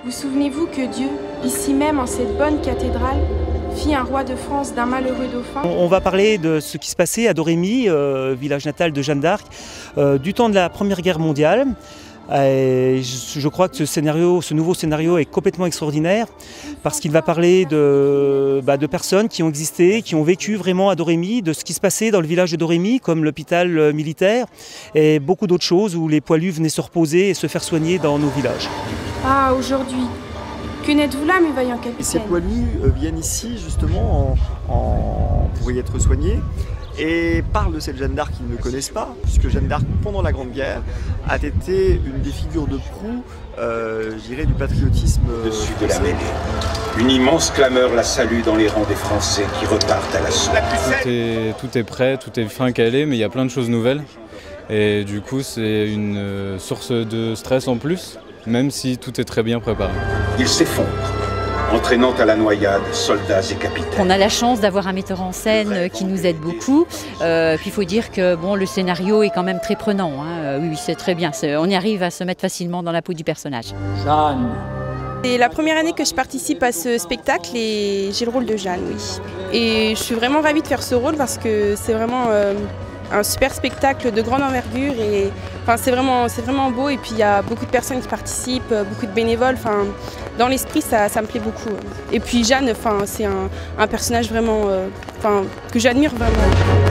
Vous souvenez-vous que Dieu, ici même en cette bonne cathédrale, fit un roi de France d'un malheureux dauphin? On va parler de ce qui se passait à Domremy, village natal de Jeanne d'Arc, du temps de la Première Guerre mondiale. Et je crois que ce nouveau scénario est complètement extraordinaire parce qu'il va parler de personnes qui ont existé, qui ont vécu vraiment à Domremy, de ce qui se passait dans le village de Domremy, comme l'hôpital militaire et beaucoup d'autres choses où les poilus venaient se reposer et se faire soigner dans nos villages. Ah, aujourd'hui, que n'êtes-vous là, mes vaillants capitaines? Ces poilus viennent ici justement pour y être soignés et parlent de cette Jeanne d'Arc qu'ils ne connaissent pas, puisque Jeanne d'Arc, pendant la Grande Guerre, a été une des figures de proue, je dirais, du patriotisme au-dessus de la mêlée. Une immense clameur la salue dans les rangs des Français qui repartent à l'assaut. Tout est prêt, tout est fin calé, mais il y a plein de choses nouvelles. Et du coup, c'est une source de stress en plus, même si tout est très bien préparé. Il s'effondre, entraînant à la noyade soldats et capitaines. On a la chance d'avoir un metteur en scène qui nous aide beaucoup. Puis il faut dire que bon, le scénario est quand même très prenant. Hein. Oui, c'est très bien. On y arrive à se mettre facilement dans la peau du personnage. Jeanne. C'est la première année que je participe à ce spectacle et j'ai le rôle de Jeanne, oui. Et je suis vraiment ravie de faire ce rôle parce que c'est vraiment un super spectacle de grande envergure et enfin, c'est vraiment beau et puis il y a beaucoup de personnes qui participent, beaucoup de bénévoles. Enfin, dans l'esprit, ça me plaît beaucoup. Et puis Jeanne, enfin, c'est un personnage vraiment que j'admire vraiment.